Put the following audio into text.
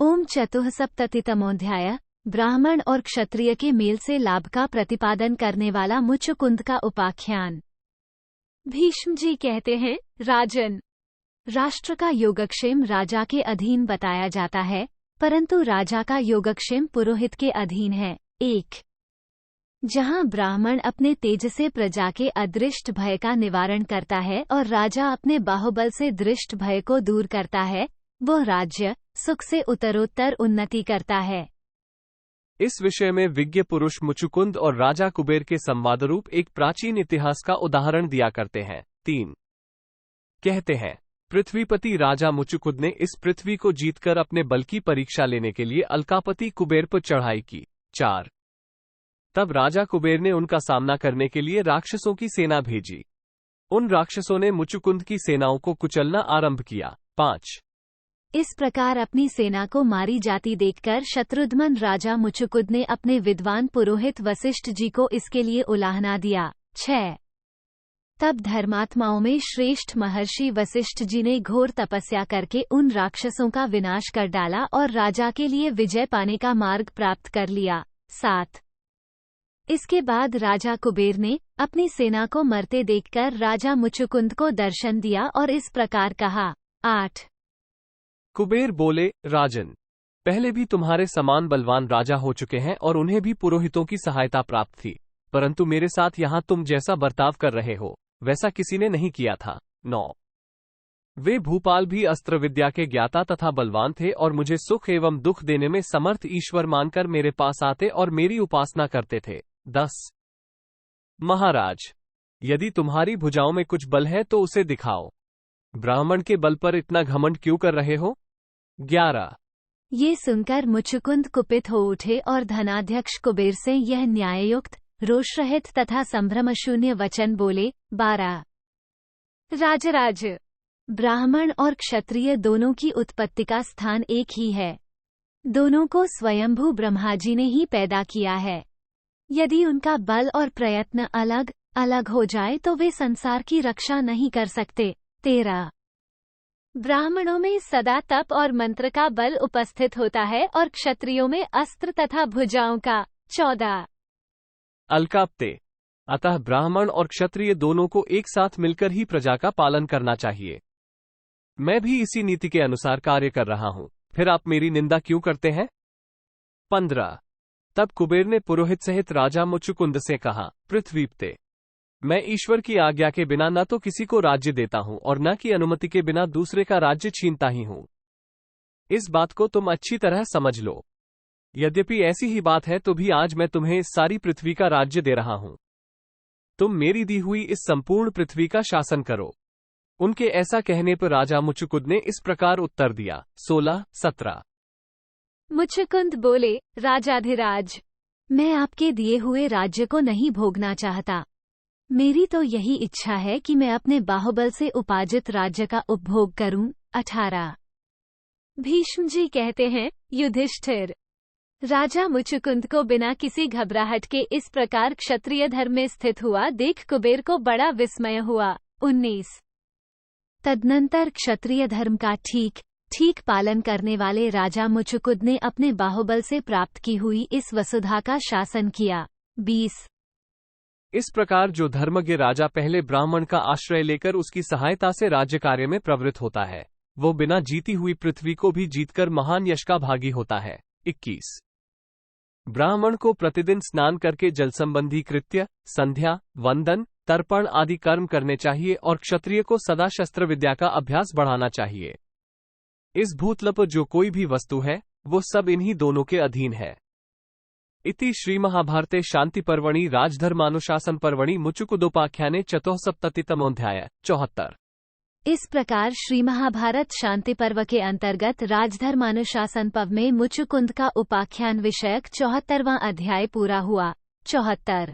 ओम चतुःसप्ततितमोऽध्याय। ब्राह्मण और क्षत्रिय के मेल से लाभ का प्रतिपादन करने वाला मुचुकुंद का उपाख्यान। भीष्म जी कहते हैं, राजन, राष्ट्र का योगक्षेम राजा के अधीन बताया जाता है, परंतु राजा का योगक्षेम पुरोहित के अधीन है। 1। जहाँ ब्राह्मण अपने तेज से प्रजा के अदृष्ट भय का निवारण करता है और राजा अपने बाहुबल से दृष्ट भय को दूर करता है, वो राज्य सुख से उत्तरोत्तर उन्नति करता है। इस विषय में विज्ञ पुरुष मुचुकुंद और राजा कुबेर के संवादरूप एक प्राचीन इतिहास का उदाहरण दिया करते हैं। 3। कहते हैं, पृथ्वीपति राजा मुचुकुंद ने इस पृथ्वी को जीतकर अपने बल की परीक्षा लेने के लिए अलकापति कुबेर पर चढ़ाई की। 4। तब राजा कुबेर ने उनका सामना करने के लिए राक्षसों की सेना भेजी। उन राक्षसों ने मुचुकुंद की सेनाओं को कुचलना आरंभ किया। 5। इस प्रकार अपनी सेना को मारी जाती देखकर शत्रुघ्न राजा मुचुकुंद ने अपने विद्वान पुरोहित वशिष्ठ जी को इसके लिए उलाहना दिया। 6। तब धर्मात्माओं में श्रेष्ठ महर्षि वशिष्ठ जी ने घोर तपस्या करके उन राक्षसों का विनाश कर डाला और राजा के लिए विजय पाने का मार्ग प्राप्त कर लिया। 7। इसके बाद राजा कुबेर ने अपनी सेना को मरते देखकर राजा मुचुकुंद को दर्शन दिया और इस प्रकार कहा। 8। कुबेर बोले, राजन, पहले भी तुम्हारे समान बलवान राजा हो चुके हैं और उन्हें भी पुरोहितों की सहायता प्राप्त थी, परंतु मेरे साथ यहाँ तुम जैसा बर्ताव कर रहे हो वैसा किसी ने नहीं किया था। 9। वे भूपाल भी अस्त्र विद्या के ज्ञाता तथा बलवान थे और मुझे सुख एवं दुख देने में समर्थ ईश्वर मानकर मेरे पास आते और मेरी उपासना करते थे। 10। महाराज, यदि तुम्हारी भुजाओं में कुछ बल है तो उसे दिखाओ। ब्राह्मण के बल पर इतना घमंड क्यों कर रहे हो? 11। ये सुनकर मुचुकुंद कुपित हो उठे और धनाध्यक्ष कुबेर से यह न्याययुक्त, रोषरहित तथा संभ्रमशून्य वचन बोले। 12। राजराज, ब्राह्मण और क्षत्रिय दोनों की उत्पत्ति का स्थान एक ही है। दोनों को स्वयंभू ब्रह्माजी ने ही पैदा किया है। यदि उनका बल और प्रयत्न अलग अलग हो जाए तो वे संसार की रक्षा नहीं कर सकते। 13। ब्राह्मणों में सदा तप और मंत्र का बल उपस्थित होता है और क्षत्रियों में अस्त्र तथा भुजाओं का। 14। अलकाप्ते, अतः ब्राह्मण और क्षत्रिय दोनों को एक साथ मिलकर ही प्रजा का पालन करना चाहिए। मैं भी इसी नीति के अनुसार कार्य कर रहा हूं, फिर आप मेरी निंदा क्यों करते हैं? 15। तब कुबेर ने पुरोहित सहित राजा मुचुकुंद से कहा, पृथ्वीपते, मैं ईश्वर की आज्ञा के बिना न तो किसी को राज्य देता हूं और न की अनुमति के बिना दूसरे का राज्य छीनता ही हूं। इस बात को तुम अच्छी तरह समझ लो। यद्यपि ऐसी ही बात है तो भी आज मैं तुम्हें इस सारी पृथ्वी का राज्य दे रहा हूं। तुम मेरी दी हुई इस संपूर्ण पृथ्वी का शासन करो। उनके ऐसा कहने पर राजा मुचुकुंद ने इस प्रकार उत्तर दिया। 16, 17। मुचुकुंद बोले, राजाधिराज, मैं आपके दिए हुए राज्य को नहीं भोगना चाहता। मेरी तो यही इच्छा है कि मैं अपने बाहुबल से उपार्जित राज्य का उपभोग करूं। 18। भीष्म जी कहते हैं, युधिष्ठिर, राजा मुचुकुंद को बिना किसी घबराहट के इस प्रकार क्षत्रिय धर्म में स्थित हुआ देख कुबेर को बड़ा विस्मय हुआ। 19। तदनंतर क्षत्रिय धर्म का ठीक पालन करने वाले राजा मुचुकुंद ने अपने बाहुबल से प्राप्त की हुई इस वसुधा का शासन किया। 20। इस प्रकार जो धर्मज्ञ राजा पहले ब्राह्मण का आश्रय लेकर उसकी सहायता से राज्य कार्य में प्रवृत्त होता है, वो बिना जीती हुई पृथ्वी को भी जीतकर महान यश का भागी होता है। 21। ब्राह्मण को प्रतिदिन स्नान करके जल संबंधी कृत्य, संध्या, वंदन, तर्पण आदि कर्म करने चाहिए और क्षत्रिय को सदा शस्त्र विद्या का अभ्यास बढ़ाना चाहिए। इस भूतल पर जो कोई भी वस्तु है वो सब इन्हीं दोनों के अधीन है। इति श्रीमहाभारते शान्तिपर्वणि राजधर्मानुशासन पर्वणि मुचुकुंदोपाख्याने चतुःसप्ततितमोऽध्याय। 74। इस प्रकार श्री महाभारत शांति पर्व के अंतर्गत राजधर्मानुशासन पर्व में मुचुकुंद का उपाख्यान विषयक 74वां अध्याय पूरा हुआ। 74।